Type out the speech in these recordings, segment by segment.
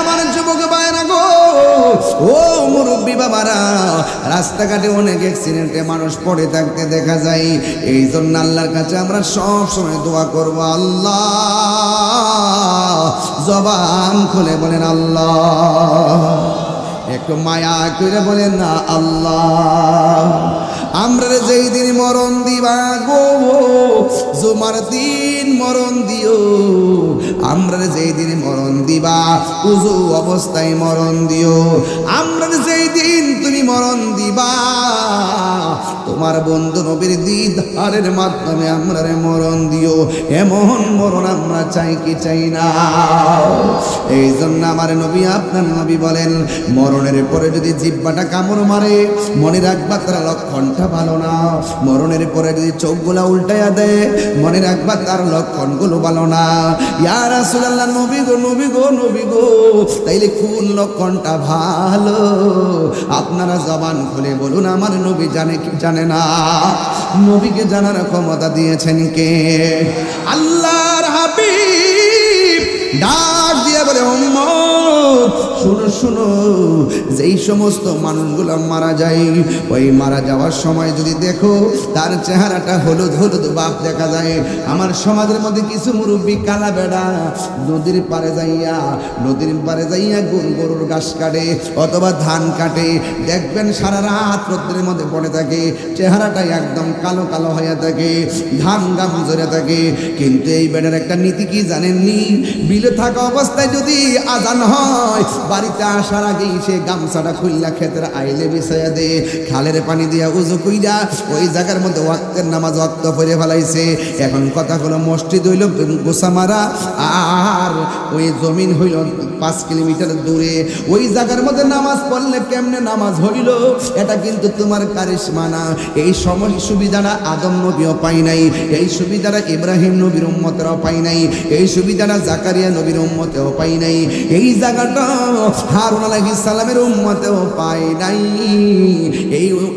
আমার যুবক ভাইরা গো, ও মুরব্বী বাবারা, রাস্তাঘাটে অনেক অ্যাক্সিডেন্টে মানুষ পড়ে থাকতে দেখা যায়। এই জন্য আল্লাহর কাছে আমরা সব সময় দোয়া করব, আল্লাহ, জবান খুলে বলেন আল্লাহ, একটু মায়া করে বলেন না আল্লাহ। আমরা যেই দিন মরণ দিবা গো, জুমার দিন মরণ দিও। আমরা যেই দিন মরণ দিবা, উজু অবস্থায় মরণ দিও। আমরা যেই দিন তুমি মরণ দিবা, তোমার বন্ধু নবীর দিদারের মাধ্যমে আমরা মরণ দিও। এমন মরণ আমরা চাই কি চাই না? এই জন্য আমার নবী, আপনার নবী বলেন, মরণের পরে যদি জিহ্বাটা কামড় মারে, মনে রাখবা তার লক্ষণটা ভালো না। মরণের পরে যদি চোখগুলা উল্টাইয়া দেয়, মনে রাখবা তার লক্ষণগুলো ভালো না। ইয়া রাসূলুল্লাহ, নবী গো, নবী গো, নবী গো, তাইলে কোন লক্ষণটা ভালো? আপনারা জবান খুলে বলুন, আমার নবী জানে কি জানে না? নবীকে জানার ক্ষমতা দিয়েছেন কে? আল্লাহর হাবিব ডাক দিয়ে বলে, উম্মত শুনো শুনো, যেই সমস্ত মানুষগুলো মারা যায়, ওই মারা যাওয়ার সময় যদি দেখো তার চেহারাটা হলুদ হলুদ ভাব দেখা যায়। আমার সমাজের মধ্যে কিছু মুরব্বী কালা বেড়া নদীর পারে যাইয়া গরুর ঘাস কাটে অথবা ধান কাটে, দেখবেন সারা রাত রোদ্রের মধ্যে পড়ে থাকে, চেহারাটা একদম কালো কালো হয়ে থাকে, ঘাম ঘাম ঝরে থাকে। কিন্তু এই বেড়ার একটা নীতি কি জানেননি? বিলে থাকা অবস্থায় যদি আজান হয়, বাড়িতে আসার আগেই সে গামছাটা খুললা ক্ষেতের আইলে বিছাইয়া দে, খালের পানি দিয়া উজু কইরা ওই জায়গার মধ্যে ওয়াক্তের নামাজ ওয়াক্ত পড়ে ফেলাইছে। এখন কথা হলো, মসজিদ হইল গোসামারা আর ওই জমিন হইল 5 কিলোমিটার দূরে। ওই জায়গার মধ্যে নামাজ পড়লে কেমনে নামাজ হইল? এটা কিন্তু তোমার কারিশমা না। এই সময় সুবিধাটা আদম নবীও পাই নাই, এই সুবিধাটা ইব্রাহিম নবীর উম্মতেরাও পাই নাই, এই সুবিধাটা জাকারিয়া নবীর উম্মতেও পাই নাই, এই জায়গাটা হারুন আলাইহিস সালামের উম্মতেও পাই নাই।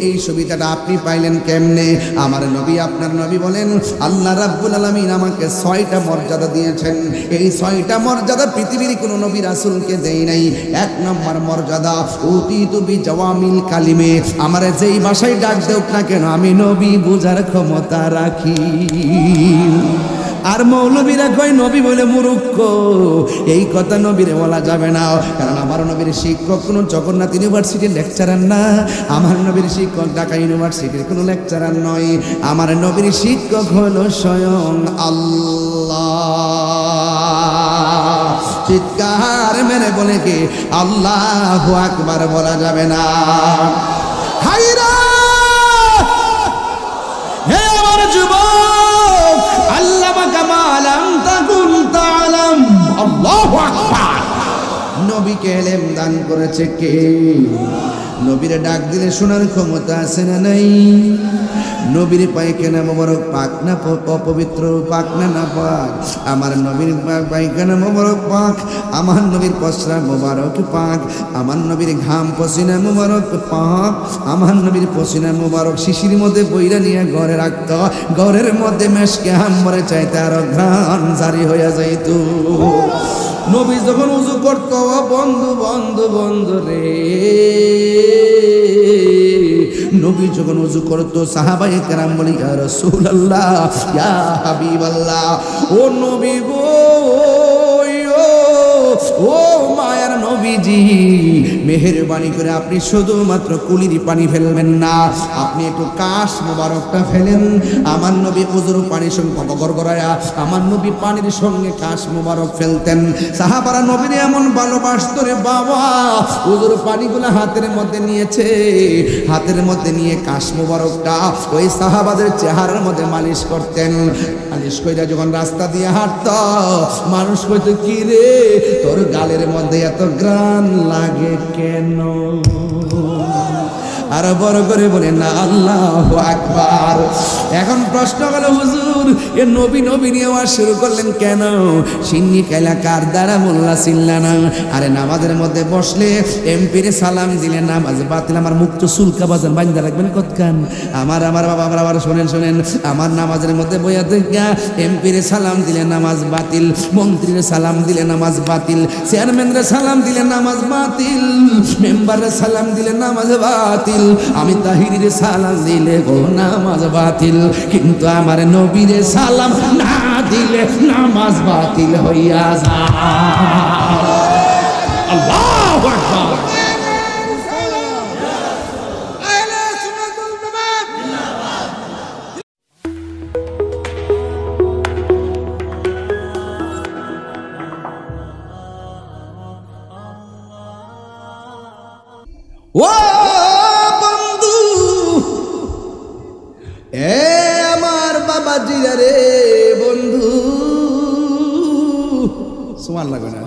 এই সুবিধাটা আপনি পাইলেন কেমনে? আমার নবী, আপনার নবী বলেন, আল্লাহ রাব্বুল আলামিন আমাকে 6টা মর্যাদা দিয়েছেন। এই 6টা মর্যাদা পৃথিবীর কোনো নবী রাসূলকে দেই নাই। 1 নম্বর মর্যাদা, উতিতু বিজাওয়ামিল কালিমে, আমার যেই ভাষায় ডাক দেউক না কেন আমি নবী বুঝার ক্ষমতা রাখি। আর মৌলবীরা কয় নবী বলে মূর্খ, এই কথা নবীরে বলা যাবে না, কারণ আমার নবীর শিক্ষক কোনো জগন্নাথ ইউনিভার্সিটির লেকচারার না, আমার নবীর শিক্ষক ঢাকা ইউনিভার্সিটির কোনো লেকচারার নয়, আমার নবীর শিক্ষক হলো স্বয়ং আল্লাহ। চিৎকার মেরে বলে কি আল্লাহু আকবার বলা যাবে না? হায়রা হে আমার যুবক, আল্লামা কামালাম তাকুন তাআলাম, আল্লাহু আকবার। নবীকে ইলম দান করেছে কে? নবীর ডাক দিলে শোনার ক্ষমতা আছে না নাই? নবীর পায়খানা মোবারক পাক না অপবিত্র, পাক না না পাক? আমার নবীর পায়খানা মোবারক পাক, আমার নবীর প্রস্রাব মোবারক পাক, আমার নবীর ঘাম পসিনা মোবারক পাক, আমার নবীর পসিনা মোবারক শিশির মধ্যে বইরা নিয়ে ঘরে রাখত, ঘরের মধ্যে মেশকে হাম্বরে চাইতে আরো ঘ্রাণ জারি হইয়া যাইত। নবী যখন উজু করত, বন্ধু বন্ধু বন্ধু রে, নবী যখন উজু করতো সাহাবায়ে কেরাম বলি, ইয়া রাসূলুল্লাহ, ইয়া হাবিবাল্লাহ, ও নবী গো, ও মায়ার নবীজি, মেহেরবানি করে আপনি শুধুমাত্র কুলির পানি ফেলবেন না, আপনি একটু কাশ মোবারকটা ফেলেন। আমার নবী উজুর পানির সঙ্গে গড়গড়ায়া আমার নবী পানির সঙ্গে কাশ মোবারক ফেলতেন। সাহাবারা নবীর এমন ভালোবাসত রে বাবা, উজুর পানিগুলো হাতের মধ্যে নিয়েছে, হাতের মধ্যে নিয়ে কাশ মোবারকটা ওই সাহাবাদের চেহারার মধ্যে মালিশ করতেন। মালিশ কইরা যখন রাস্তা দিয়ে হাঁটত, মানুষ কইতো, কি রে তোর গালের মধ্যে এত গ্রান লাগে কেন? আরো বড় করে বলেন না আল্লাহু আকবার। এখন প্রশ্ন হলো হুজুর এ নবী নবী নিয়ে ওয়াজ শুরু করলেন কেন? সিন্নি কাইলা কার দ্বারা মোল্লা চিল্লা না। আরে নামাজের মধ্যে বসলে এমপিরে সালাম দিলে নামাজ বাতিল। আমার মুক্ত সুলকা বাজান বাইন্দা রাখবেন কতখান। আমার বাবা আবার শোনেন আমার নামাজের মধ্যে বইয়া দেখা এমপিরে সালাম দিলে নামাজ বাতিল, মন্ত্রীরে সালাম দিলে নামাজ বাতিল, চেয়ারম্যানরে সালাম দিলে নামাজ বাতিল, মেম্বারে সালাম দিলে নামাজ বাতিল, আমি তাহিরিরে সালাম দিলে গো নামাজ বাতিল, কিন্তু আমার নবীরে সালাম না দিলে নামাজ বাতিল হইয়া যায়। আল্লাহু আকবার। ও বন্ধু এ আমার বাবাজিরা রে বন্ধু, সুমান লাগে না,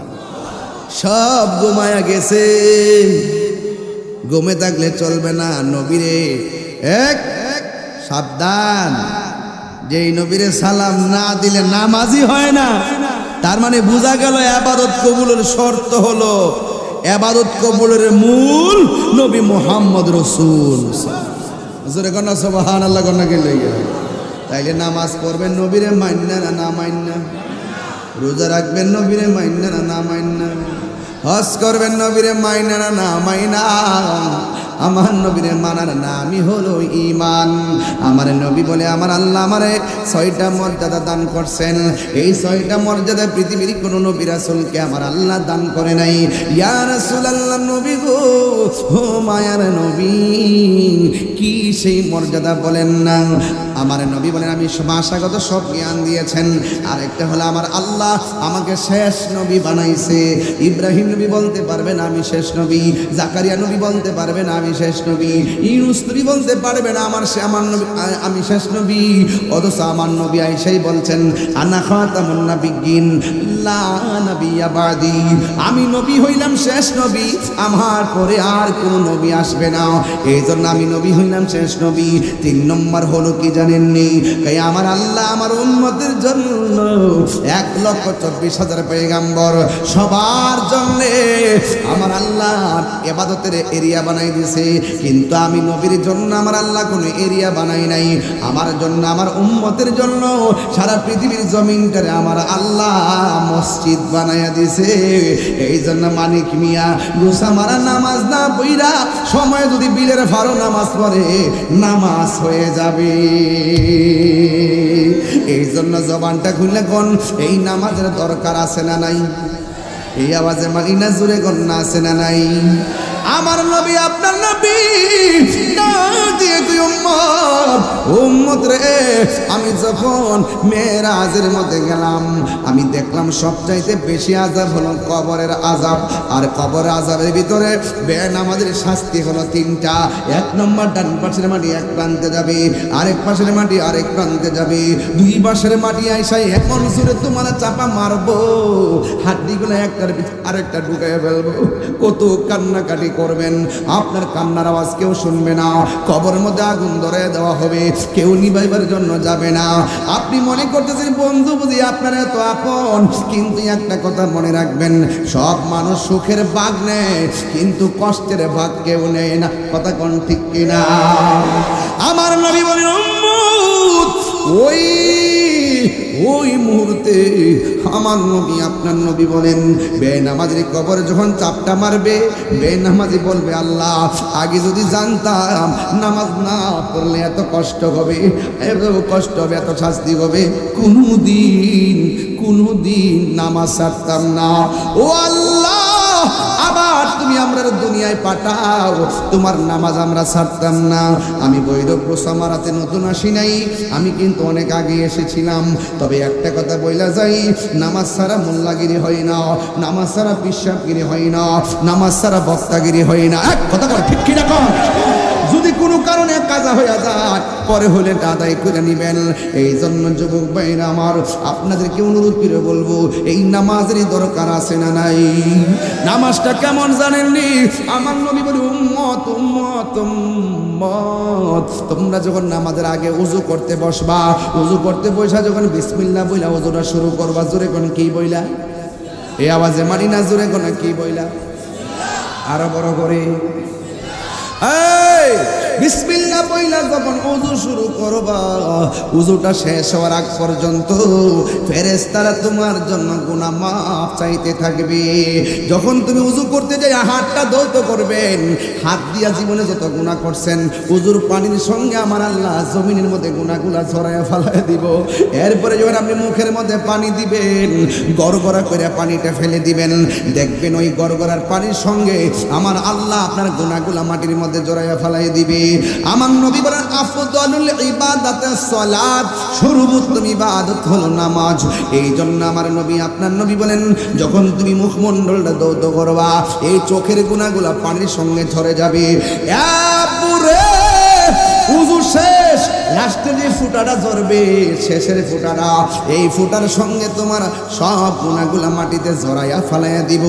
সব ঘুমায়া গেছে। ঘুমে থাকলে চলবে না। নবীরে এক সাবধান, যেই নবীরে সালাম না দিলে নামাজই হয় না। তার মানে বোঝা গেল ইবাদত কবুলের শর্ত হলো, ইবাদত কবুলের মূল নবী মুহাম্মদ রাসূল। জোরে কন্যা সুবহানাল্লাহ কন্যা কে লইয়া। তাইলে নামাজ পড়বেন নবীরে মাইন্না না মাইন্না, রোজা রাখবেন নবীরে মাইন্না না মাইন্না, হজ করবেন নবীরে মাইনা না মাইনা। আমার নবীরে মানার নামই হলো ঈমান। আমার নবী বলে আমার আল্লাহ আমারে 6টা মর্যাদা দান করছেন। এই 6টা মর্যাদা পৃথিবীর কোনো নবী রাসূলকে আমার আল্লাহ দান করে নাই। ইয়া রাসূলুল্লাহ নবী গো, ও মায়ার নবী, কি সেই মর্যাদা বলেন না? আমার নবী বলেন আমি ভাষাগত সব জ্ঞান দিয়েছেন। আরেকটা হলো আমার আল্লাহ আমাকে শেষ নবী বানাইছে। ইব্রাহিম নবী বলতে পারবেন আমি শেষ নবী, জাকারিয়া নবী বলতে পারবেন আমি শেষ নবী, ইউনূস নবী বলতে পারবেন আমার নবী আমি শেষ নবী। অথচ আমার নবী আয়েশাই বলছেন আনা খাতামুন নাবিয়্যিন লা নাবিয়্যা বাদি, আমি নবী হইলাম শেষ নবী, আমার পরে আর কোন নবী আসবে না, এই জন্য আমি নবী হইলাম শেষ নবী। 3 নম্বর হলো কি জানেননি? তাই আমার আল্লাহ আমার উম্মতের জন্য 1,24,000 পয়গাম্বর সবার জন্য আমার আল্লাহ ইবাদতের এরিয়া বানাই দিয়েছে। কিন্তু আমি নবীর জন্য আমার আল্লাহ কোনো এরিয়া বানাই নাই। আমার জন্য আমার উম্মতের জন্য সারা পৃথিবীর জমিনটারে আমার আল্লাহ মসজিদ বানাইয়া দিয়েছে। এই জন্য মানিক মিয়া গুসা মারা নামাজ না পইরা সময় যদি বিলের ফারো নামাজ পড়ে নামাজ হয়ে যাবে। এই জন্য জবানটা খুললে কোন এই নামাজের দরকার আছে না নাই? এই আওয়াজে মানি না জুড়ে গন্না আছে না নাই? আমার নবী আপনার নবী দিয়ে তুই উম্মত রে, আমি যখন মেরাজের মধ্যে গেলাম আমি দেখলাম সবচাইতে বেশি আযাব হলো কবরের আযাব। আর কবরের আযাবের ভিতরে বেনামাজের শাস্তি হলো 3টা। 1 নম্বর ডান পাশের মাটি এক প্রান্তে যাবে, আরেক পাশের মাটি আরেক প্রান্তে যাবে, 2 পাশের মাটি আইসাই এমন জোরে তোমার চাপা মারবো হাড্ডিগুলো একটার ভিতরে আরেকটা ঢুকাইয়া ফেলবো। কত কান্নাকাটি করবেন, আপনার কান্নার আওয়াজ কেউ শুনবে না। কবরের মধ্যে আগুন ধরে দেওয়া হবে, কেউ নিভাইবার জন্য যাবে না। আপনি মনে করতেছেন বন্ধু বুঝি আপনার এত আপন, কিন্তু একটা কথা মনে রাখবেন, সব মানুষ সুখের ভাগ নেয় কিন্তু কষ্টের ভাগ কেউ নেয় না। কথা কোন ঠিক কিনা? আমার নবী বলেন উম্মত ওই মুহূর্তে আমার নবী আপনার নবী বলেন বেনামাজির কবর যখন চাপটা মারবে বেনামাজি বলবে আল্লাহ আগে যদি জানতাম নামাজ না পড়লে এত কষ্ট হবে, এত কষ্ট হবে, এত শাস্তি হবে, কোনদিন নামাজ ছাড়তাম না। ও আল্লাহ আবার তুমি আমরা দুনিয়ায় পাঠাও, তোমার নামাজ আমরা ছাড়তাম না। আমি বৈরব গোসামারাতে নতুন আসি নাই, আমি কিন্তু অনেক আগে এসেছিলাম। তবে একটা কথা বইলা যাই, নামাজ ছাড়া মোল্লাগিরি হয় না, নামাজ ছাড়া পিশাবগিরি হয় না, নামাজ ছাড়া বক্তাগিরি হয় না। এক কথা বল ঠিক কিনা কর? যদি কোনো কারণে কাজা হয়ে যায় পরে হলে আদায় করে নিবেন। এই জন্য যুবক ভাইরা আমার আপনাদেরকে অনুরোধ করে বলবো এই নামাজেরই দরকার আছে না নাই? নামাজটা কেমন জানেননি? আমার নবী বলে উম্মত উম্মত উম্মত তোমরা যখন নামাজের আগে ওযু করতে বসবা, ওযু করতে বসা যখন বিসমিল্লাহ বইলা ওযুটা শুরু করবা, জোরে কোন কি বইলা? এই আওয়াজে মানি না, জোরে কোন কি বইলা? আরো বড় করে এই বিসমিল্লাহ বইলা যখন ওযু শুরু করবা, ওযুটা শেষ হওয়ার আগ পর্যন্ত ফেরেশতারা তোমার জন্য গুনাহ মাফ চাইতে থাকবে। যখন তুমি ওযু করতে যাই হাতটা ধৌত করবেন, হাত দিয়া জীবনে যত গুনাহ করছেন ওযুর পানির সঙ্গে আমার আল্লাহ জমিনের মধ্যে গুনাহগুলা ছড়ায়া ফেলায় দিব। এরপরে যখন আপনি মুখের মধ্যে পানি দিবেন, গড়গড়া করে পানিটা ফেলে দিবেন, দেখবেন ওই গড়গড়ার পানির সঙ্গে আমার আল্লাহ আপনার গুনাহগুলা মাটির মধ্যে জড়াইয়া ফেলাই দিবে। আমার নবী বলেন আফদালুল ইবাদাতিস সালাত, সর্বোত্তম ইবাদত হলো নামাজ। এই জন্য আমার নবী আপনার নবী বলেন যখন তুমি মুখমণ্ডলটা ধৌত করবা এই চোখের গুনাহগুলা পানির সঙ্গে ঝরে যাবে। পুরে ওযু শেষ, লাস্টে যে ফুটাটা ঝরবে শেষের ফুটাটা, এই ফুটার সঙ্গে তোমার সব গুনাহগুলা মাটিতে ঝরাইয়া ফেলাইয়া দিব।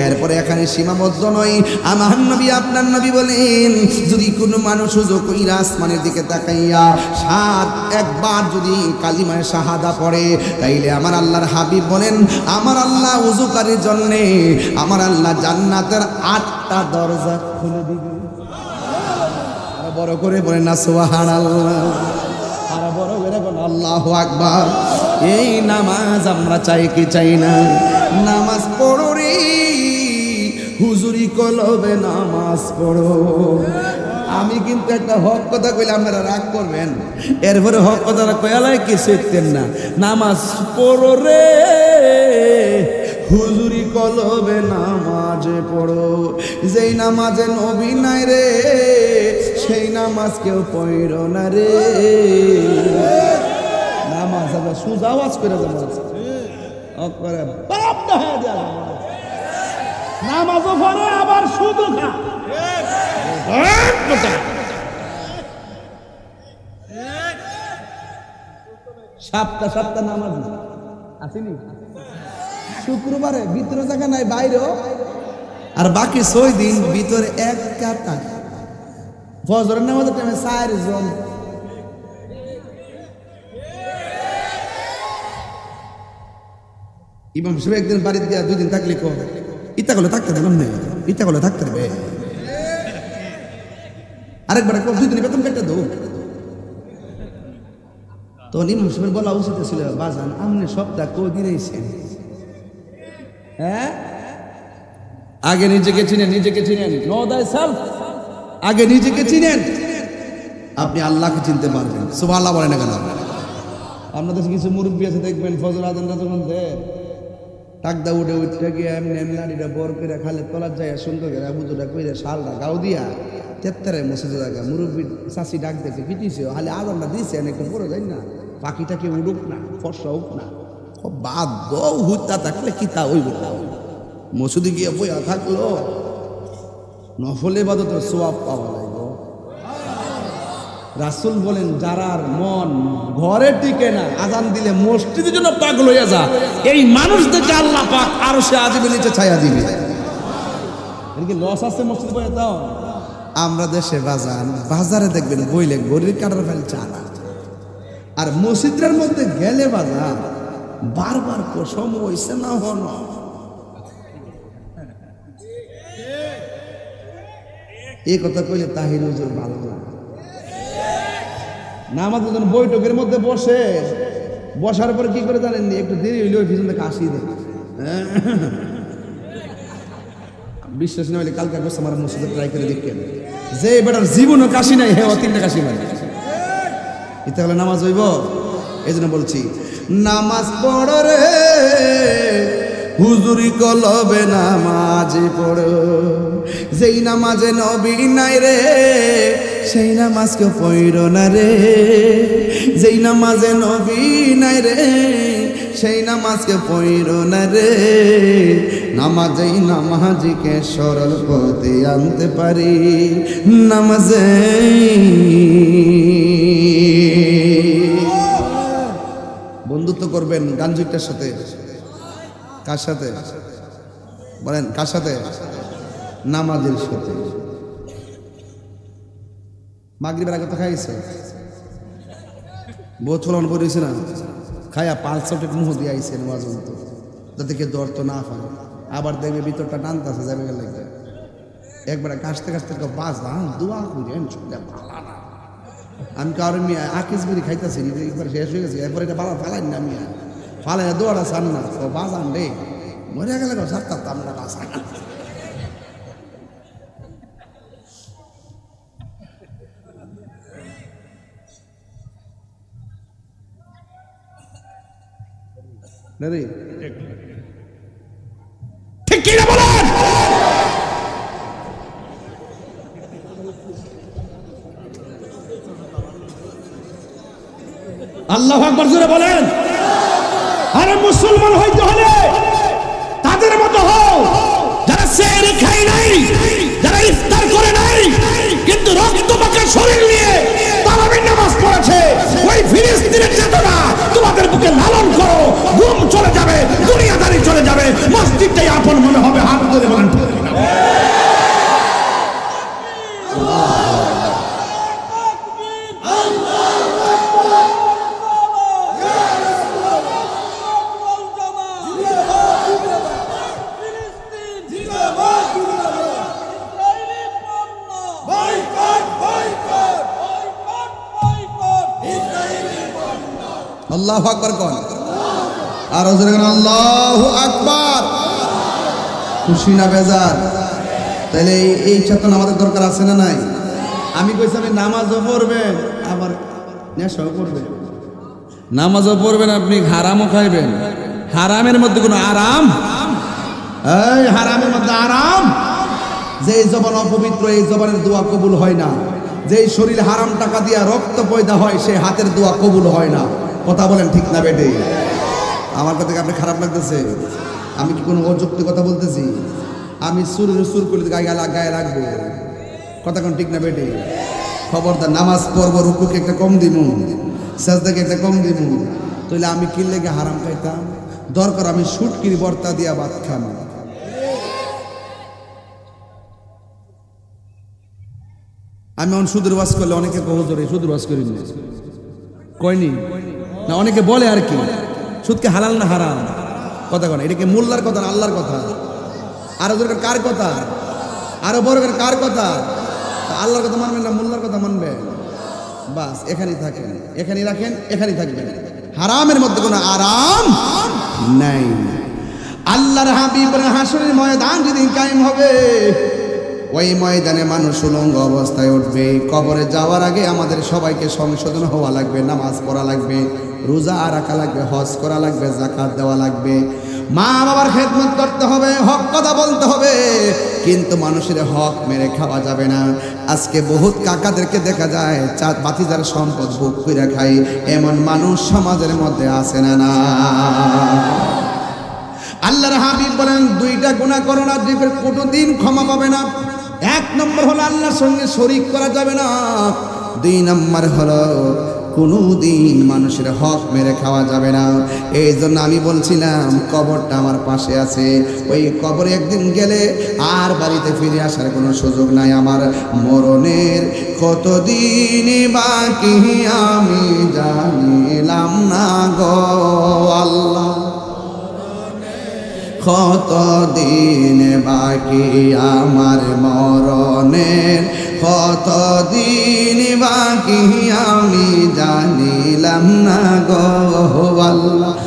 এরপরে এখানে সীমাবদ্ধ নয়, আমার নবী আপনার নবী বলেন যদি কোনো মানুষ ওযু কইরা আসমানের দিকে তাকাইয়া একবার যদি কালিমায়ে শাহাদা পড়ে, তাইলে আমার আল্লাহর হাবিব বলেন আমার আল্লাহ ওযুকারীর জন্য আমার আল্লাহ জান্নাতের 8টা দরজা খুলে দিবে। বড় করে বলেন না সুবহানাল্লাহ, আর বড় করে বলেন আল্লাহু আকবার। এই নামাজ আমরা চাই কি চাই না? নামাজ পড়ো রে হুজুরি কলবে নামাজ পড়ো। আমি কিন্তু একটা হক কথা কইলে আপনারা রাগ করবেন, এরপরে হক কথাটা কয়ালাই কি শিখতেন না। নামাজ পড়ো রে হুজুরি কলবে নামাজে পড়ো, যেই নামাজে নবী নাই রে সেই নামাজ কেউ পড়ো না রে। নামাজ আবার সুজা আওয়াজ করে নামাজও পড়ে আবার শুধু খা সপ্তাহ নামাজ আসেনি, শুক্রবারে ভিতরে জায়গা নাই বাইরেও, আর বাকি 6 দিন ভিতরে এক কাতা। ফজরের নামাজের টাইমে 4 জন, ইমাম সাহেব একদিন বাড়িতে গিয়ে 2 দিন থাকলে ইচ্ছা করলে থাকতে দেবেন না, ইচ্ছা করলে থাকতে দেবে, আরেকবার 2 দিন বেতন কেটে দেবো। তো ইমাম সাহেবের বলা উচিত ছিল বাজান আপনি সপ্তাহ কদিন এসেছেন? হ্যাঁ, আগে নিজেকে চিনেন, নো দাই সেলফ, আগে নিজেকে চিনেন, আপনি আল্লাহকে চিনতে পারবেন। সুবহানাল্লাহ বলেন না কেন? আপনাদের কিছু মুরব্বী আছে দেখবেন ফজর আজানটা যখন দেয় টাকদা উঠে গিয়ে এমনি লাড়িটা বর করে খালে তলার যায় সুন্দর করে বুঝোটা কইরা শালটা গাও দিয়া তেত্তারে মসজিদে জায়গা মুরব্বী চাষি ডাক দেখে পিটিছে হালে আজানটা দিয়েছে একটু পরে যাই না, পাখিটাকে উড়ুক না, ফর্সা উঠ না, বাদ দৌ হুত্তা থাকলে কিতা ওই মসজিদে গিয়ে বইয়া থাকলো নফল ইবাদতের সওয়াব পাওয়া লাগবে। রাসূল বলেন যারার মন ঘরে টিকে না আজান দিলে মসজিদের জন্য পাগল হইয়া যা, এই মানুষদেরকে আল্লাহ পাক আরশে আজিমের নিচে ছায়া দিবে। এর কি লস আছে মসজিদে বইয়া তাও? আমরা দেশে বাজারে দেখবেন বইলে গরিব কাটার ফেল চালা, আর মসজিদের মধ্যে গেলে বাজার বারবার কসম হইছে না হন। এই কথা কইলে তাহির হুজুর ভালো লাগে না। আমাদের যখন বৈঠকের মধ্যে বসার পরে কি করে জানেন, একটু দেরি হইলে ওই পিছন থেকে আসি দেয়। বিশ্বাস না হইলে কালকে বসে আমার মসজিদে ট্রাই করে দেখেন, যে বেটার জীবনও কাশি নাই হে 3টা কাশি মানে এটা হলে নামাজ হইব। এই জন্য বলছি নামাজ পড়ো রে হুজুরি কলবে নামাজে পড়ো, যেই নামাজে নবী নাই রে সেই নামাজকে পড়ো না রে, যেই নামাজে নবী নাই রে সেই নামাজকে পড়ো না রে। নামাজেই নামাজিকে সরল পথে আনতে পারি, নামাজে বন্ধুত্ব করবেন গাঞ্জুকটার সাথে। কার সাথে বলেন? কার সাথে? নামাজের সাথে। মাগরিবের আগে তো খাইছে বোতলন পড়েছে না খায়া 500 টাকা মুহ দিয়ে আইছে নামাজ তো যাতে কে দর তো না পায় আবার দেখবে ভিতরটা টানতেছে যাবে গেলে একবার কাশতে কাশতে বাস দোয়া করেন আমি কারো মিয়া আকিস বেরি খাইতেছি একবার শেষ হয়ে গেছে একবার এটা বালা ফালাই না মিয়া ফালাই দোয়াটা সান না ও বাজান রে মরে গেলে সারতাম আমরা বাসা ঠিক কিনা বলেন আল্লাহু আকবার জোরে বলেন আরে মুসলমান হইতে হলে তাদের মতো হও যারা সেহরি খায় নাই যারা ইফতার করে নাই কিন্তু রক্ত মাখা শরীর নিয়ে তারাবির নামাজ পড়েছে ওই ফিলিস্তিনের চেতনা তোমাদের বুকে লালন করো ঘুম চলে যাবে দুনিয়াদারি চলে যাবে মসজিদটাই আপন মনে হবে হাত ধরে বলেন আল্লাহু আকবার কোন আর জোরে কোন আল্লাহু আকবার খুশি না বেজার তাহলে এই চেতনা আমাদের দরকার আছে না নাই আমি কইছি আমি নামাজও পড়বেন আবার নেশাও করবেন নামাজও পড়বেন আপনি হারামও খাইবেন হারামের মধ্যে কোনো আরাম এই হারামের মধ্যে আরাম যে জবান অপবিত্র এই জবানের দোয়া কবুল হয় না যেই শরীর হারাম টাকা দিয়া রক্ত পয়দা হয় সেই হাতের দোয়া কবুল হয় না কথা বলেন ঠিক না বেটে আমার কথা আপনি খারাপ লাগতেছে আমি কি কোনো অযৌক্তিক কথা বলতেছি আমি সুর করে গায়ে রাখবো কথা কোন ঠিক না বেটে খবরদার নামাজ পড়বো রুকুকে একটা কম দিমু সাজদাকে একটা কম দিমু তাহলে আমি কি লেগে হারাম খাইতাম দরকার আমি শুটকির বর্তা দিয়া ভাত খাম আমি সুদের ওয়াজ করলে অনেকে কহজরে সুদের ওয়াজ করি কয়নি না অনেকে বলে আর কি সুদকে হালাল না হারাম কথা কন এটা কি মোল্লার কথা না আল্লাহর কথা আরো দরকার কার কথা আরো বড় কার কথা আল্লাহর কথা মানবেন না মোল্লার কথা মানবেন বাস এখানেই থাকেন এখানেই রাখেন এখানেই থাকবেন হারামের মধ্যে কোনো আরাম নাই আল্লাহর হাবিবের হাসরের ময়দান যেদিন কায়েম হবে ওই ময়দানে মানুষ উলঙ্গ অবস্থায় উঠবে কবরে যাওয়ার আগে আমাদের সবাইকে সংশোধন হওয়া লাগবে নামাজ পড়া লাগবে রোজা রাখা লাগবে হজ করা লাগবে যাকাত দেওয়া লাগবে মা বাবার খেদমত করতে হবে হক কথা বলতে হবে কিন্তু মানুষের হক মেরে খাওয়া যাবে না আজকে বহুত কাকাদেরকে দেখা যায় বাতিজার সম্পদ ভোগ করে খায় এমন মানুষ সমাজের মধ্যে আছে না না আল্লাহর হাবিব বলেন দুইটা গুনাহ করো না যে কোনোদিন ক্ষমা পাবে না এক নম্বর হলো আল্লাহর সঙ্গে শরীক করা যাবে না দুই নম্বর হলো কোনোদিন মানুষের হক মেরে খাওয়া যাবে না এই জন্য আমি বলছিলাম কবরটা আমার পাশে আছে ওই কবরে একদিন গেলে আর বাড়িতে ফিরে আসার কোনো সুযোগ নাই আমার মরণের কতদিন বাকি আমি জানিলাম না গো আল্লাহ কতদিন বাকি আমার মরণের কতদিন বাকি আমি জানিলাম না গো আল্লাহ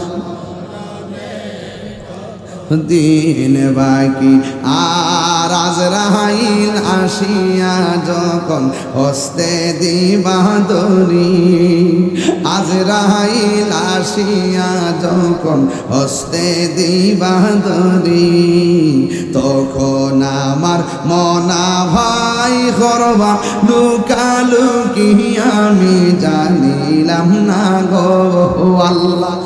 দিন বাকি আর আজরাইল আসিয়া যখন হস্তে দিবা দরি আজরাইল আসিয়া যখন হস্তে দিবা দরি তখন আমার মনা ভাই করবা লুকালুকি আমি জানিলাম না গো আল্লাহ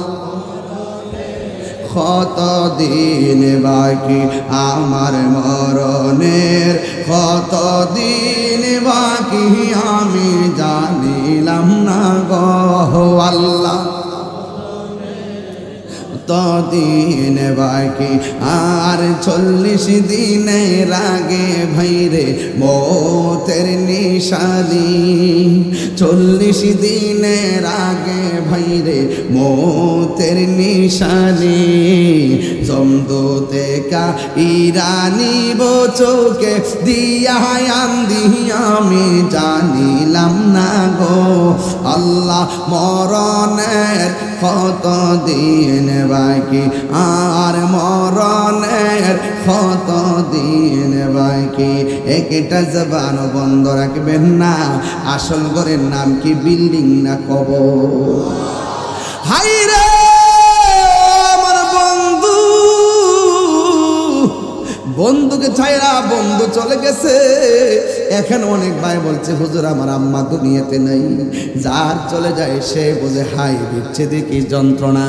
কতদিন বাকি আমার মরণের কতদিন বাকি আমি জানিলাম না গো আল্লাহ দিন বাকি আর 40 দিনের আগে ভাইরে মৌতের নিশানি 40 দিনের আগে ভাইরে মৌতের নিশানি জমদূতে কা ইরানি চোখে দিয়া আন্দি আমি জানিলাম না গো আল্লাহ মরণের কত দিন বাকি আর মরণের কত দিন বাকি একটা জবান বন্ধ রাখবেন না আসল ঘরের নাম কি বিল্ডিং না কবর হায়রে আমার বন্ধু বন্ধুকে ছাইরা বন্ধু চলে গেছে এখন অনেক ভাই বলছে হুজুর আমার আম্মা দুনিয়াতে নাই যার চলে যায় সে বোঝে হাই বিচ্ছেদে কি যন্ত্রণা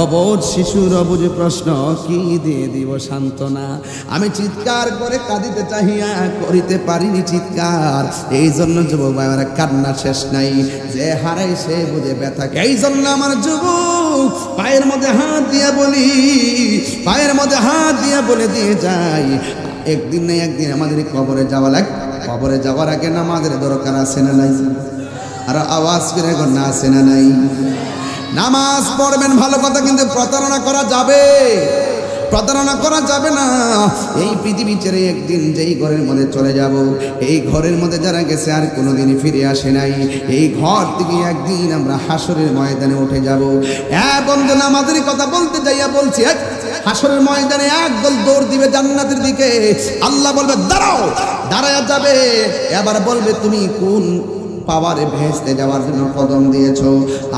অবোধ শিশুর অবুঝে প্রশ্ন কি দিয়ে দিব সান্ত্বনা আমি চিৎকার করে কাঁদিতে চাহিয়া করিতে পারিনি চিৎকার এই জন্য যুবক ভাইরা কান্না শেষ নাই যে হারাই সে বুঝে ব্যথা এই জন্য আমার যুবক পায়ের মধ্যে হাত দিয়ে বলি পায়ের মধ্যে হাত দিয়ে বলে দিয়ে যাই একদিন না একদিন আমাদের কবরে যাওয়া লাগে কবরে যাওয়ার আগে নামাজের দরকার আছে না নাই আর আওয়াজ করে না আছে না নাই নামাজ পড়বেন ভালো কথা কিন্তু প্রতারণা করা যাবে প্রতারণা করা যাবে না এই পৃথিবী ছেড়ে একদিন যেই ঘরের মধ্যে চলে যাব এই ঘরের মধ্যে যারা গেছে আর কোনোদিনই ফিরে আসে নাই এই ঘর থেকে একদিন আমরা হাসরের ময়দানে উঠে যাব এবং যে নামাজের কথা বলতে যাইয়া বলছি হাসরের ময়দানে একদল দৌড় দিবে জান্নাতের দিকে আল্লাহ বলবে দাঁড়াও দাঁড়ায়া যাবে এবার বলবে তুমি কোন পাওয়ারে ভেস্তে যাওয়ার জন্য কদম দিয়েছো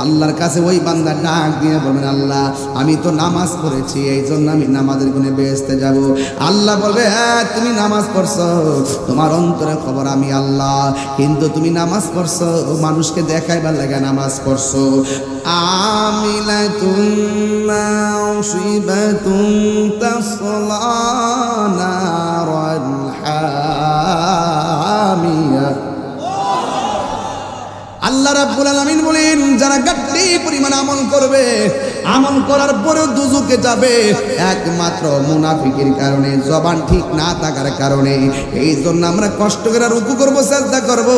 আল্লাহর কাছে ওই বান্দা ডাক দিয়ে বলবেন আল্লাহ আমি তো নামাজ পড়েছি এই জন্য আমি নামাজের গুণে ভেস্তে যাব আল্লাহ বলবে হ্যাঁ তুমি নামাজ পড়ছো তোমার অন্তরে খবর আমি আল্লাহ কিন্তু তুমি নামাজ পড়ছো মানুষকে দেখাইবার লাগে নামাজ পড়ছো আমিলাতুন নাসিবাতুন তাসলা নারান হামিয়া আল্লাহ রাব্বুল আলামিন বলেন যারা গাট্টি পরিমাণ আমল করবে আমল করার পরেও দুজকে যাবে একমাত্র মুনাফিকের কারণে জবান ঠিক না থাকার কারণে এই জন্য আমরা কষ্ট করে রুকু করব সিজদা করব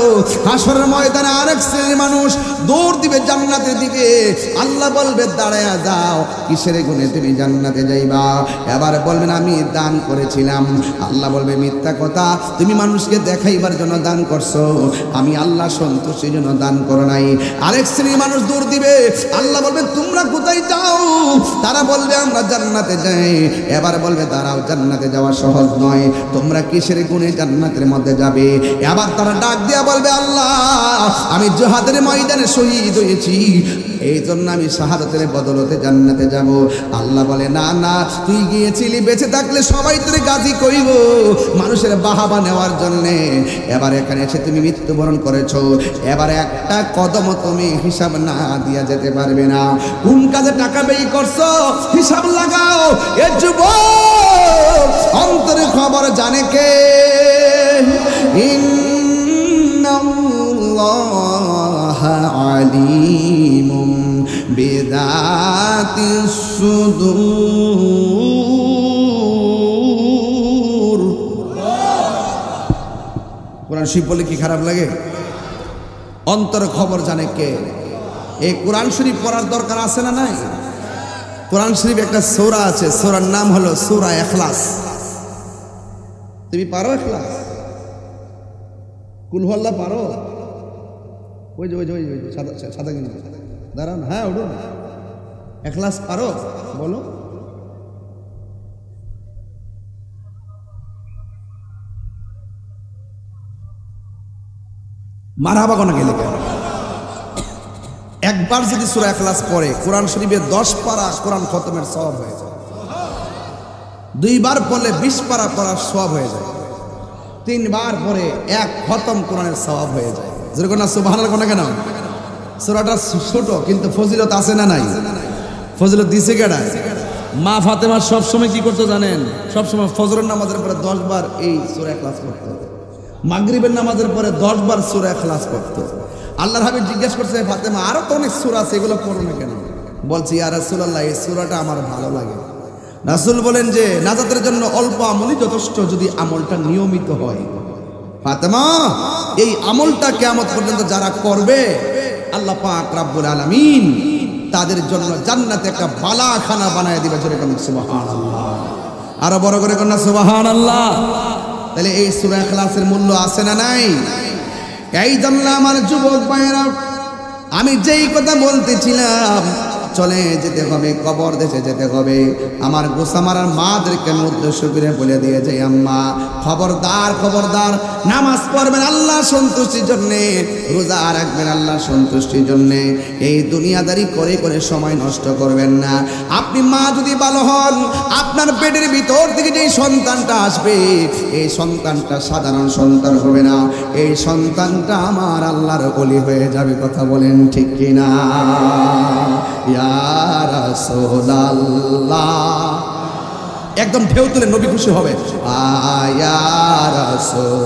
হাসরের ময়দানে আরেক শ্রেণীর মানুষ দৌড় দিবে জান্নাতের দিকে আল্লাহ বলবে দাঁড়ায়া যাও কিসের গুণে তুমি জান্নাতে যাইবা এবার বলবেন আমি দান করেছিলাম আল্লাহ বলবে মিথ্যা কথা তুমি মানুষকে দেখাইবার জন্য দান করছো আমি আল্লাহ সন্তুষ্টির জন্য দান করো নাই আরেক শ্রেণীর মানুষ দৌড় দিবে আল্লাহ বলবে তোমরা কোথায় যাও তারা বলবে আমরা জান্নাতে যাই এবার বলবে দাঁড়াও জান্নাতে যাওয়া সহজ নয় তোমরা কিসের গুণে জান্নাতের মধ্যে যাবে এবার তারা ডাক দিয়া বলবে আল্লাহ আমি জিহাদের ময়দানে শহীদ হয়েছি এই জন্য আমি শাহাদাতের বদলতে জান্নাতে যাব আল্লাহ বলে না না তুই গিয়েছিলি বেঁচে থাকলে সবাই তোরে গাজী কইব মানুষের বাহাবা নেওয়ার জন্য এবার এখানে এসে তুমি মৃত্যুবরণ করেছো এবার একটা কদম তুমি হিসাব না দিয়া যেতে পারবে না কোন কাজে টাকা ব্যয় করছো হিসাব লাগাও এ যুবক অন্তরে খবর জানে কে ইন্নাল্লাহা আলিমুম বিযাতিস সুদূর কোরআন শরীফ বলে কি খারাপ লাগে অন্তর খবর জানে কে এই কোরআন শরীফ পড়ার দরকার আছে না নাই কোরআন শরীফ একটা সূরা আছে সূরার নাম হলো সূরা ইখলাস তুমি পারো ইখলাস কুল হুয়াল্লাহ পারো ওই যে সাদা সাদা গেঞ্জি দাঁড়ান হ্যাঁ উঠুন ইখলাস পারো বলো মারহাবা কোন গেলে একবার যদি সূরা ইখলাস পড়ে কোরআন শরীফের 10 পারা কোরআন খতমের সওয়াব হয়ে যায় দুইবার পড়লে 20 পারা পড়ার সওয়াব হয়ে যায় তিনবার পড়ে এক খতম কোরআনের সওয়াব হয়ে যায় যেরকম না সুবহানাল্লাহ কোন কেন সূরাটা ছোট কিন্তু ফজিলত আছে না নাই ফজিলত দিছে কেডা মা ফাতেমা সব সময় কি করতে জানেন সব সময় ফজরের নামাজের পরে 10 বার এই সূরা ইখলাস পড়তো মাগরিবের নামাজের পরে 10 বার সূরা ইখলাস পড়তো আল্লাহর হাবিব জিজ্ঞেস করছে ফাতেমা আরো তো অনেক সূরা আছে এগুলো পড়ো না কেন বলছি ইয়া রাসূলুল্লাহ এই সূরাটা আমার ভালো লাগে। রাসূল বলেন যে নাজাতের জন্য অল্প আমলই যথেষ্ট যদি আমলটা নিয়মিত হয়। ফাতেমা এই আমলটা কিয়ামত পর্যন্ত যারা করবে আল্লাহ পাক রব্বুল আলামিন তাদের জন্য জান্নাতে একটা বালাখানা বানায় দিবে। জোরে বলুন সুবহানাল্লাহ, আরো বড় করে বলুন সুবহানাল্লাহ। তাহলে এই সূরা ইখলাসের মূল্য আছে না নাই? এই জন্য আমার যুবক ভাইরা আমি যেই কথা বলতেছিলাম, চলে যেতে হবে, কবর দেশে যেতে হবে। আমার গোসামারার মাদেরকে উদ্দেশ্য করে বলে দিয়েছে, আম্মা খবরদার খবরদার, নামাজ পড়বেন আল্লাহ সন্তুষ্টির জন্যে, রোজা রাখবেন আল্লাহ সন্তুষ্টির জন্যে, এই দুনিয়াদারি করে করে সময় নষ্ট করবেন না। আপনি মা যদি ভালো হন, আপনার পেটের ভিতর থেকে যে সন্তানটা আসবে এই সন্তানটা সাধারণ সন্তান হবে না, এই সন্তানটা আমার আল্লাহর ওলি হয়ে যাবে। কথা বলেন ঠিক কিনা? ইয়া রাসূলুল্লাহ, একদম ঢেউ তুলে নবী খুশি হবে। ইয়া রাসূল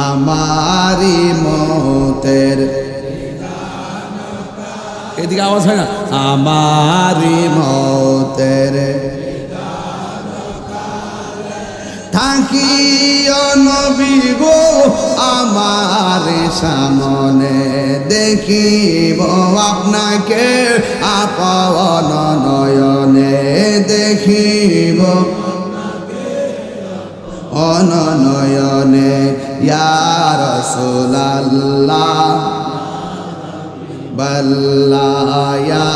আমারি মতের, এদিকে আওয়াজ হয় না? আমারি মতের থাকিও নবী গো আমার সামনে, দেখিব আপনাকে আপন নয়নে, দেখিব অনয়নে। ইয়া রাসূলুল্লাহ বাল্লা, ইয়া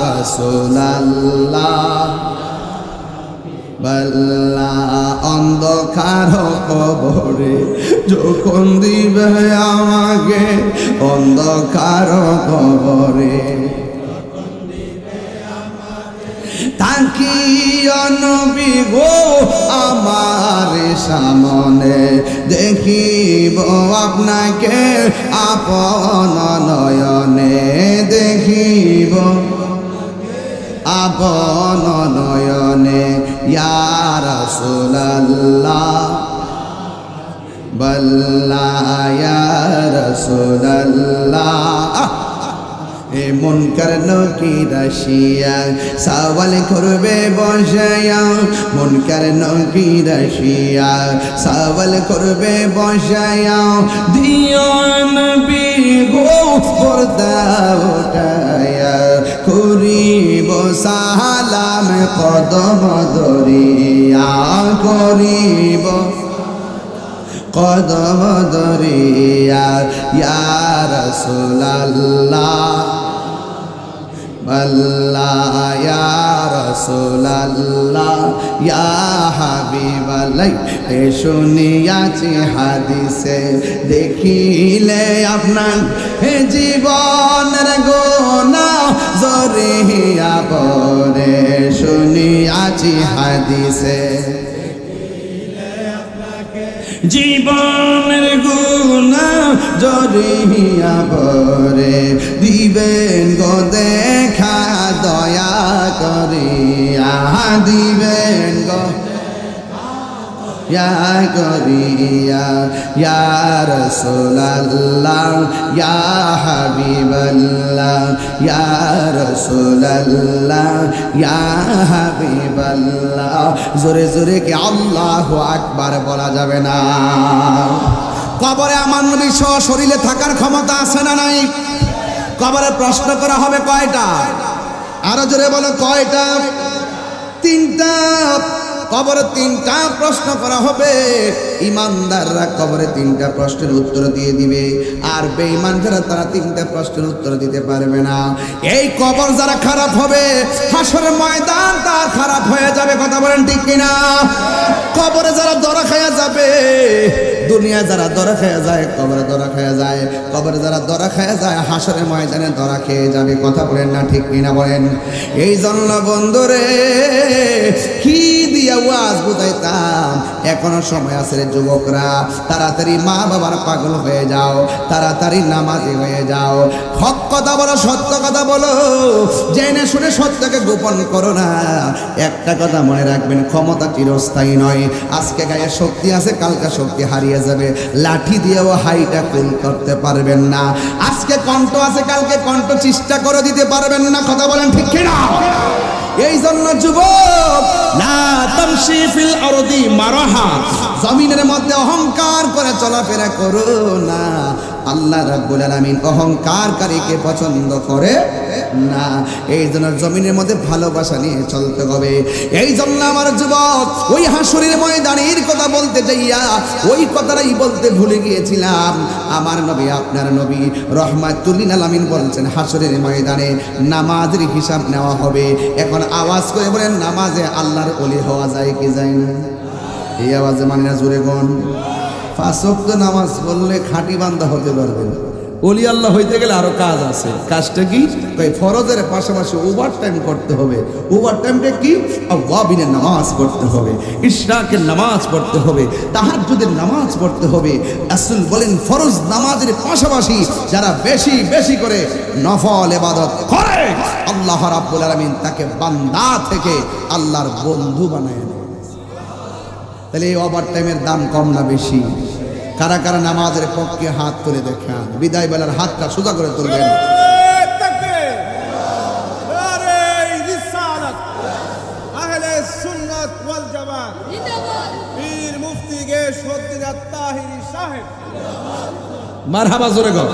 রাসূলুল্লাহ বাল্লা। অন্ধকার কবরে যখন দিবে আমাকে, অন্ধকার কবরে তাকিও নবী গো আমার সামনে, দেখিব আপনাকে আপন নয়নে, দেখিব আপন নয়নে। ইয়া রাসূলুল্লাহ বাল্লা, ইয়া রাসূলুল্লাহ। এ মুনকার নকির আসিয়া সওয়াল করবে বসায়া, মুনকার নকির আসিয়া সওয়াল করবে বসায়া, দিও নবী গো পর্দা উঠায়া, করিব সালাম কদম ধরিয়া, করিব কদম ধরিয়া। ইয়া রাসূলুল্লাহ বাল্লা, ইয়া রাসূলুল্লাহ ইয়া হাবিবাল্লাহ। এ শুনিয়াছি হাদিসে, দেখিলে আপনার হে জীবনের গোনা জরিয়া পরে, শুনিয়াছি হাদিসে জীবনের গুনাহ জরিয়া পরে, দিবেন গো দেখা দয়া করিয়া, দিবেন গো ইয়া করিয়া। ইয়া রাসূলুল্লাহ ইয়া হাবিবাল্লাহ, ইয়া রাসূলুল্লাহ ইয়া হাবিবাল্লাহ। জোরে জোরে কি আল্লাহু আকবার বলা যাবে না? কবরে আমার নবী শরীরে থাকার ক্ষমতা আছে না নাই? কবরে প্রশ্ন করা হবে কয়টা? আরো জোরে বলো কয়টা? তিনটা। কবরে তিনটা প্রশ্ন করা হবে। ইমানদাররা কবরে তিনটা প্রশ্নের উত্তর দিয়ে দিবে, আর বেঈমান যারা তারা তিনটা প্রশ্নের উত্তর দিতে পারবে না। এই কবর যারা খারাপ হবে, হাসরের ময়দান তার খারাপ হয়ে যাবে। কথা বলেন ঠিক কিনা? কবরে যারা ধরা খায়া যাবে, দুনিয়া যারা ধরা খায়া যায় কবরে ধরা খায়া যায়, কবরে যারা ধরা খায়া যায় হাসরের ময়দানে ধরা খেয়ে যাবে। কথা বলেন না ঠিক কিনা বলেন? এই জন্য বন্ধুরে কি দিয়া ওয়াজ বুঝাইতাম, এখনো সময় আছে রে যুবকরা, তাড়াতাড়ি মা বাবার পাগল হয়ে যাও, তাড়াতাড়ি নামাজি হয়ে যাও, হক কথা বলো, সত্য কথা বলো, জেনে শুনে সত্যকে গোপন করো না। একটা কথা মনে রাখবেন, ক্ষমতা চিরস্থায়ী নয়। আজকে গায়ে শক্তি আছে, কালকে শক্তি হারিয়ে হারিয়ে যাবে, লাঠি দিয়েও হাইটা কুল করতে পারবেন না। আজকে কণ্ঠ আছে, কালকে কণ্ঠ চেষ্টা করে দিতে পারবেন না। কথা বলেন ঠিক কিনা? এই জন্য যুবক, না তামশি ফিল আরদি মারাহা, জমিনের মধ্যে অহংকার করে চলাফেরা করো না। আল্লাহ রাব্বুল আলামিন অহংকারকারীকে পছন্দ করে না। এই জন্য জমিনের মধ্যে ভালোবাসা নিয়ে চলতে হবে। এই জন্য আমার যুবক, ওই হাসরের ময়দানের কথা বলতে যাইয়া ওই কথাটাই বলতে ভুলে গিয়েছিলাম। আমার নবী, আপনার নবী রাহমাতুল লিল আলামিন বলছেন, হাসরের ময়দানে নামাজের হিসাব নেওয়া হবে। এখন আওয়াজ করে বলেন, নামাজে আল্লাহর ওলি হওয়া যায় কি যায় না? এই আওয়াজে মানে না, জোরে কোন? 5 ওয়াক্ত নামাজ পড়লে খাঁটি বান্দা হতে পারবেন। ওলি আল্লাহ হইতে গেলে আরো কাজ আছে। কাজটা কি? ফরজের পাশাপাশি ওভার টাইম করতে হবে। ওভার টাইমটা কি? আওয়াবিনের নামাজ পড়তে হবে, ইশরাকের নামাজ পড়তে হবে, তাহাজ্জুদের নামাজ পড়তে হবে। রাসূল বলেন, ফরজ নামাজের পাশাপাশি যারা বেশি বেশি করে নফল ইবাদত করে, আল্লাহ রাব্বুল আলামিন তাকে বান্দা থেকে আল্লাহর বন্ধু বানায় দেন। তাহলে এই ওভার টাইমের দাম কম না বেশি? কারা কারা নামাজের পক্ষে হাত তুলে দেখান? বিদায় বেলার হাতটা সোজা করে তুলবেন। মারহাবা, জোরে গো।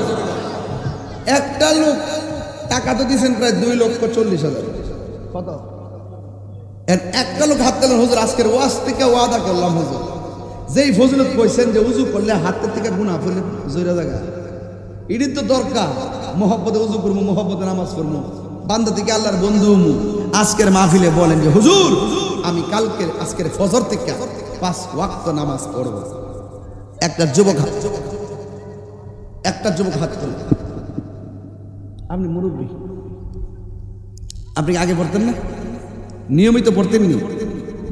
একটা লোক টাকা তো দিয়েছেন প্রায় 2,40,000। কত? একটা লোক হাত তুলেন, হুজুর আজকের ওয়াজ থেকে ওয়াদা করলাম, হুজুর যেই ফজিলত কইছেন যে উজু করলে হাতের থেকে গুনাহ ফেলে জোরে জায়গা, এটি তো দরকার। মোহব্বতে উজু করবো, মোহব্বতে নামাজ করবো, বান্দা থেকে আল্লাহর বন্ধু হমু। আজকের মাহফিলে বলেন যে হুজুর আমি আজকের ফজর থেকে 5 ওয়াক্ত নামাজ পড়ব। একটা যুবক হাত তোলে। আপনি মুরব্বী, আপনি আগে পড়তেন না? নিয়মিত পড়তেন নি?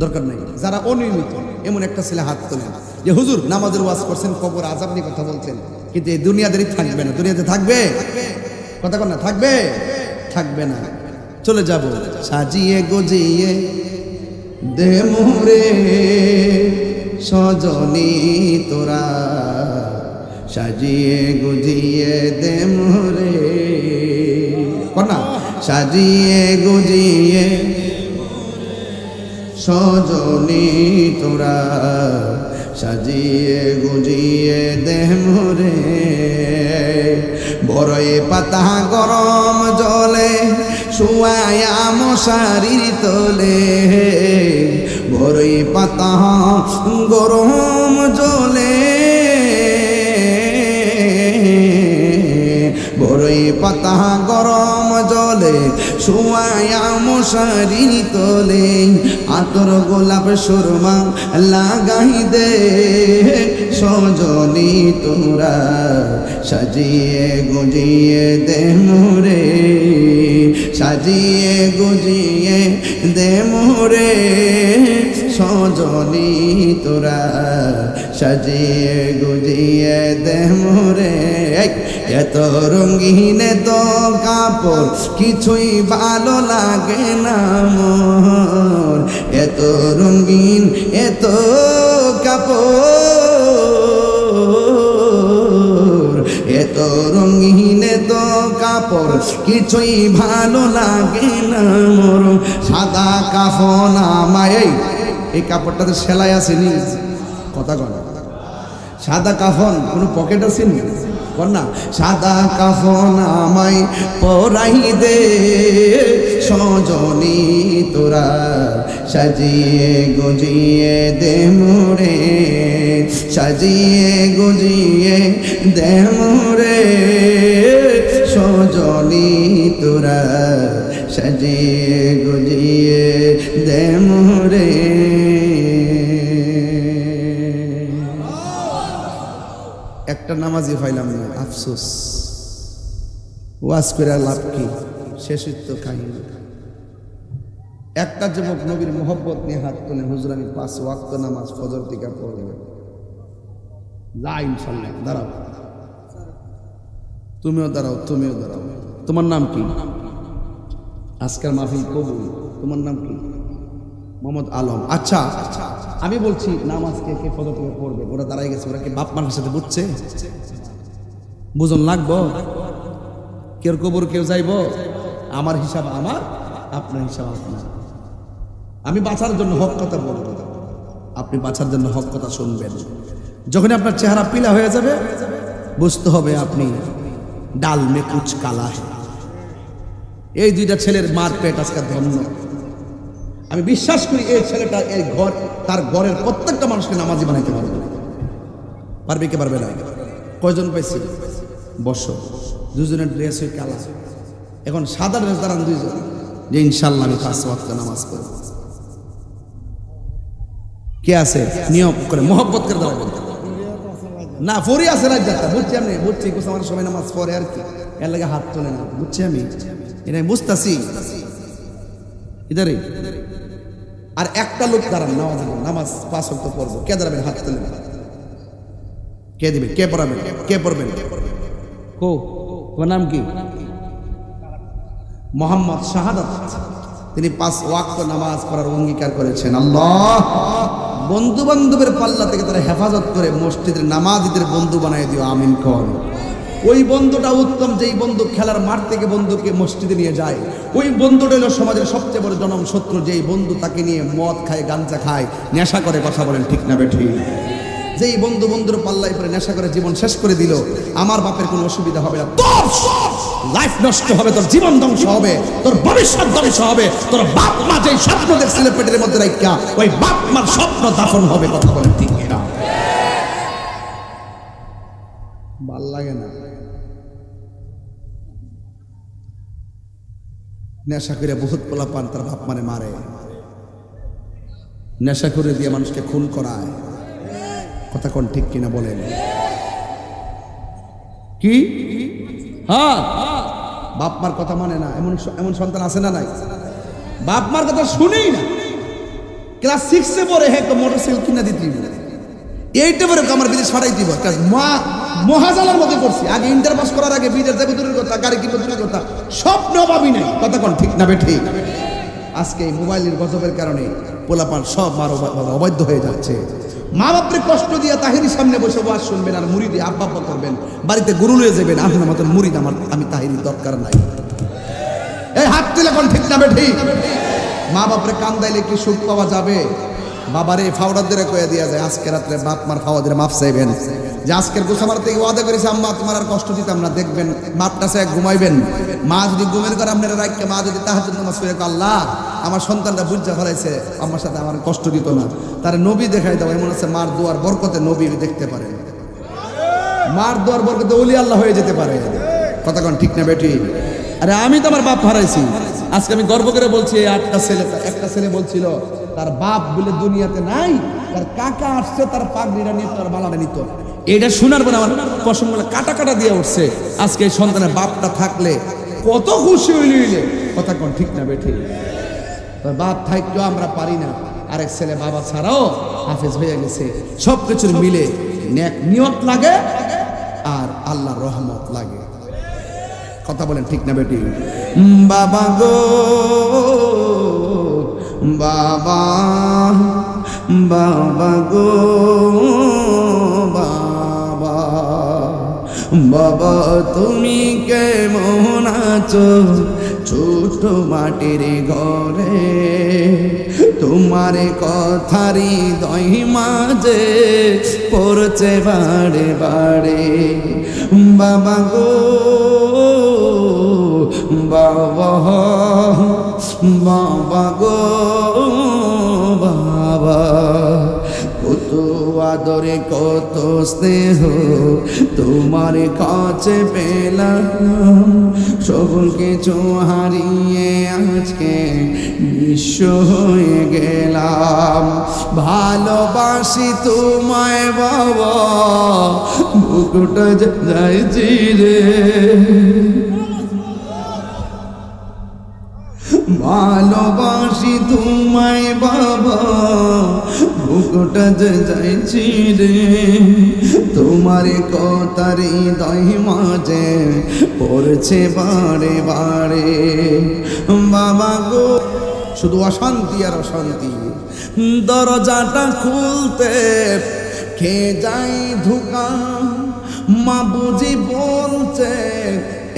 দরকার নাই। যারা অনিয়মিত, এমন একটা ছেলে হাত তোলেন যে হুজুর নামাজের ওয়াজ করছেন, কবর আযাব নিয়ে কথা বলছেন, কিন্তু এই দুনিয়াদেরই থাকবে না। দুনিয়াতে থাকবে? কথা কন না, থাকবে? থাকবে না। চলে যাব। সাজিয়ে গুজিয়ে দে মোরে সজনী তোরা, সাজিয়ে গুজিয়ে দে মোরে, কন্যা সাজিয়ে গুজিয়ে সজনী তোরা, সাজিয়ে গুজিয়ে দে মোরে। বড়ই পাতা গরম জলে শুয়ায়া মশারির তোলে, বড়ই পাতা গরম জলে, বড়ই পাতা গরম জলে শুয়ায়া মশারির তোলে। আতর গোলাপ সুরমা লাগাই দে সজনী তোরা, সাজিয়ে গুজিয়ে দে মোরে, সাজিয়ে গুজিয়ে দে মোরে সজনী তোরা, সাজিয়ে গুজিয়ে দে মোরে। এত রঙিন তো কাপড় কিছুই ভালো লাগে না মোর, এত রঙিন এত কাপড়, এত রঙিন তো কাপড় কিছুই ভালো লাগে না মোর। সাদা কাফন আমায়, এই কাপড়টাতে সেলাই আসেনি, কথা কনা। সাদা কাফন কোনো পকেট আসেনি, কন্যা সাদা কাফন আমায় পরাই দে সজনী তোরা, সাজিয়ে গুজিয়ে দে মোরে, সাজিয়ে গুজিয়ে দে মোরে সজনী তোরা, সাজিয়ে গুজিয়ে দে মোরে। একটা নামাজি পাইলাম না, আফসোস। ওয়াজ করে লাভ কি? শেষের তো কাহিনী। একটা যুবক নবীর মোহব্বত নিয়ে হাত তুলে, হুজুর আমি 5 ওয়াক্ত নামাজ ফজর থেকে পড়ব। যা ইনশাআল্লাহ, দাঁড়াও, তুমিও দাঁড়াও, তুমিও দাঁড়াও। তোমার নাম কি? আজকের মাহফিল কবুল। তোমার নাম কি? মোহাম্মদ আলম। আচ্ছা, আমি বলছি নামাজ কে কে ফজর থেকে পড়বে, ওরা দাঁড়াই গেছে, ওরা কি বাপ মার সাথে বুঝছে? বুঝন লাগবো, কেউ কবর কেউ যাইব, আমার হিসাব আমার, আপনার হিসাব আপনার। আমি বাঁচার জন্য হক কথা বলবো, আপনি বাঁচার জন্য হক কথা শুনবেন। যখন আপনার চেহারা পিলা হয়ে যাবে বুঝতে হবে আপনি ডাল মে কুচ কালা है। এই দুইটা ছেলের মার পেট আজকে ধন্য। আমি বিশ্বাস করি এই ছেলেটা এই ঘর, তার ঘরের প্রত্যেকটা মানুষকে নামাজি বানাইতে পারবে। পারবে কে পারবে না? কয়জন পাইছি? বসো। দুজনের ড্রেস হয়ে কালা, এখন সাদা ড্রেস দাঁড়ান দুইজন, যে ইনশাল্লাহ আমি 5 ওয়াক্ত নামাজ পড়ব। কে আছে নিয়ম করে মোহব্বত করে দাঁড়াবেন না? ফরি আছে রাজ্জাটা, বুঝছি আমি, বুঝছি আমার সময় নামাজ পড়ে আর কি, এর লাগে হাত তোলে না, বুঝছি আমি, এটা বুঝতেছি ইদারে। আর একটা লোক দাঁড়ান নামাজ 5 ওয়াক্ত পড়বো, কে দাঁড়াবেন? হাত তোলেন। কে দিবে? কে পড়াবেন? কে পড়বেন? কো তোমার নাম কি? মোহাম্মদ শাহাদাত। তিনি 5 ওয়াক্ত নামাজ পড়ার অঙ্গীকার করেছেন। আল্লাহ বন্ধু বান্ধবের পাল্লা থেকে তারা হেফাজত করে মসজিদের নামাজিদের বন্ধু বানিয়ে দিও, আমিন কর। ওই বন্ধুটা উত্তম, যেই বন্ধু খেলার মাঠ থেকে বন্ধুকে মসজিদে নিয়ে যায়। ওই বন্ধুটা হলো সমাজের সবচেয়ে বড় জনম শত্রু, যেই বন্ধু তাকে নিয়ে মদ খায়, গাঞ্জা খায়, নেশা করে। কথা বলেন ঠিক না বেঠিক? যেই বন্ধু বন্ধুর পাল্লায় পরে নেশা করে জীবন শেষ করে দিল, আমার বাপের কোনো অসুবিধা হবে না, তোর লাইফ নষ্ট হবে, তোর জীবন ধ্বংস হবে, তোর ভবিষ্যৎ ধ্বংস হবে। তোর বাপ মা যেই স্বপ্ন দেখছিল পেটের মধ্যে রাখা, ওই বাপ মার স্বপ্ন দাফন হবে। কথা বলেন ঠিক না? ভাল লাগে না? নেশা করে বহুত পোলা পান তার বাপ মানে মারে, নেশা করে দিয়ে মানুষকে খুন করায়। কথা কোন ঠিক কিনা বলেন? কি? হ্যাঁ, বাপ মার কথা মানে না, এমন এমন সন্তান আছে না? নাই। বাপ মার কথা শুনেই না। ক্লাস 6-এ পড়ে হ্যাঁ মোটরসাইকেল কিনা দিতে, 8-এ পড়ে আমার বিদেশ ফাটাই দিব, মা মহাজালার মধ্যে পড়ছি। আগে ইন্টার পাস করার আগে বিদেশ যাবো দূরের কথা, গাড়ি কিনবো দূরের কথা, স্বপ্ন ভাবি নাই। কথা কোন ঠিক না বেঠিক? আজকে এই মোবাইলের গজবের কারণে পোলাপান সব মার অবাধ্য হয়ে যাচ্ছে। মা বাপরে কষ্ট দিয়া তাহিরির সামনে বসে ওয়াজ শুনবেন আর মুরিদে আব্বা আব্বা করবেন, বাড়িতে গরু লয়ে যাবেন। আপনার মতন মুরিদ আমার, আমি তাহিরির দরকার নাই। এই হাত তুলে কোন ঠিক না বেঠিক? মা বাপরে কান্দাইলে কি সুখ পাওয়া যাবে? বাবারে ফাওড়া দিয়ে কয়ে দিয়া যায়, আজকে রাত্রে বাপ মার ফাওয়া দিয়ে মাফ চাইবেন, যে আজকের গোসামার থেকে ওয়াদা করেছে আম্মা তোমার আর কষ্ট দিতাম না। দেখবেন মাপটা চাই ঘুমাইবেন, মা যদি ঘুমের করে আপনারা রাখকে, মা যদি তাহাজ্জুদ নামাজ পড়ে আল্লাহ আমার সন্তানটা বুঝা ফেলাইছে, আমার সাথে আমার কষ্ট দিত না, তার নবী দেখাই দাও। এমন আছে মার দোয়ার বরকতে নবী দেখতে পারেন, মার দোয়ার বরকতে ওলি আল্লাহ হয়ে যেতে পারে। কথা কোন ঠিক না বেটি? আরে আমি তো আমার বাপ হারাইছি, আজকে আমি গর্ব করে বলছি। 8টা ছেলে, একটা ছেলে বলছিল তার বাপ বলে দুনিয়াতে নাই, তার কাকা আসছে তার পাগড়িটা নিত, তার মালাটা নিত। এটা শোনার পরে আমার পশম গুলো কাটা কাটা দিয়ে উঠছে। আজকে এই সন্তানের বাপটা থাকলে কত খুশি হইলে। কথা কোন ঠিক না বেঠি? তোর বাপ থাকলেও আমরা পারি না। আরেক ছেলে বাবা ছাড়াও হাফেজ হয়ে গেছে। সবকিছুর মিলে নেক নিয়ত লাগে আর আল্লাহর রহমত লাগে। কথা বলেন ঠিক না বেটি? বাবা গো বাবা, বাবা গো বাবা, বাবা তুমি কেমন আছো ছোট মাটির ঘরে? তোমার কথারি দই মাঝে পড়ছে বাড়ে বাড়ে। বাবা গো বাবা, বাবা গো বাবা, কত আদরে কত স্নেহ তোমার কাছে পেলাম, সব কিছু হারিয়ে আজকে নিঃস্ব হয়ে গেলাম। ভালোবাসি তোমায় বাবা, বুকটা যাইছি রে। ভালোবাসি তোমায় বাবা, বুকটা যাইছি রে। তোমার কথারি দই মাঝে পড়ছে বারে বারে। বাবা গো শুধু অশান্তি আর অশান্তি। দরজাটা খুলতে কে যাই ধোকা, মা বুঝি বলছে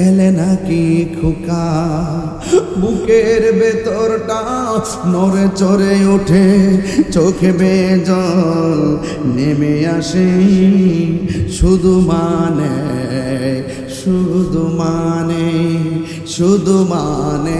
এলে নাকি খোকা। বুকের ভেতরটা নড়ে চড়ে ওঠে, চোখে বেজল নেমে আসে, শুধু মানে শুধু মানে শুধু মানে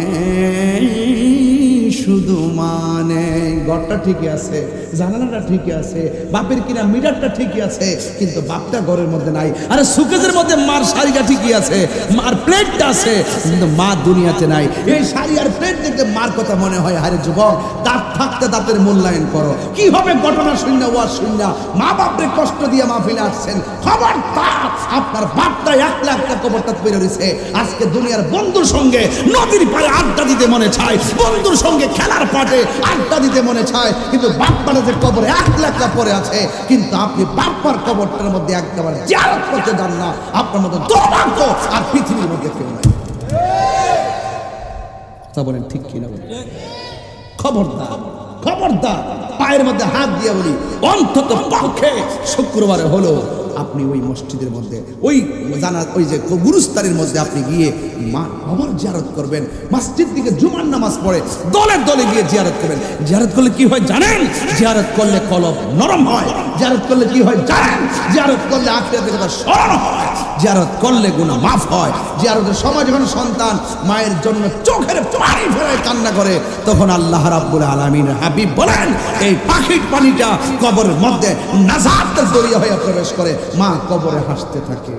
শুধু মানে। ঘরটা ঠিকই আছে, জানালাটা ঠিকই আছে, বাপের কিনা মিটারটা ঠিকই আছে, কিন্তু বাপটা ঘরের মধ্যে নাই। আরে সুকেজের মধ্যে মার শাড়িটা ঠিকই আছে, মার প্লেটটা আছে, কিন্তু মা দুনিয়াতে নাই। এই শাড়ি আর প্লেট দেখতে মার কথা মনে হয়। আরে যুবক, দাঁত থাকতে দাঁতের মূল্যায়ন করো। কি হবে ঘটনা শূন্য ওয়াজ শূন্য, মা বাপরে কষ্ট দিয়ে মাহফিলে আসছেন, খবরদার আপনার বাপটা 1 লাখ টাকা কবরটা পেরে রয়েছে। আজকে দুনিয়ার বন্ধুর সঙ্গে নদীর পাড়ে আড্ডা দিতে মনে চায়, বন্ধুর সঙ্গে খেলার পাটে আড্ডা দিতে মনে চায়, কিন্তু বাপ্পাটা যে কবরে 1 লাখ টাকা পরে আছে, কিন্তু আপনি বাপ্পার কবরটার মধ্যে একবার জিয়ারত করতে যান না। আপনার মতো দুর্ভাগ্য আর পৃথিবীর মধ্যে কেউ নাই। তা বলেন ঠিক কিনা বলেন? খবরদার খবরদার, পায়ের মধ্যে হাত দিয়ে বলি, অন্তত পক্ষে শুক্রবারে হলো আপনি ওই মসজিদের মধ্যে, ওই জানা ওই যে গুরুস্থানের মধ্যে আপনি গিয়ে মা বাবার জিয়ারত করবেন। মসজিদ থেকে জুমার নামাজ পড়ে দলে দলে গিয়ে জিয়ারত করবেন। জিয়ারত করলে কি হয় জানেন? জিয়ারত করলে কলব নরম হয়। জিয়ারত করলে কি হয় জানেন? জিয়ারত করলে আখিরাতের কথা স্মরণ হয়। জিয়ারত করলে গুনাহ মাফ হয়। জিয়ারতের সময় যখন সন্তান মায়ের জন্য চোখের পানি ফেলে কান্না করে, তখন আল্লাহ রাব্বুল আলামিন হাবিব বলেন, এই পাখির পানিটা কবরের মধ্যে নাজাতের জরিয়া হয়ে প্রবেশ করে, মা কবরে হাসতে থাকে।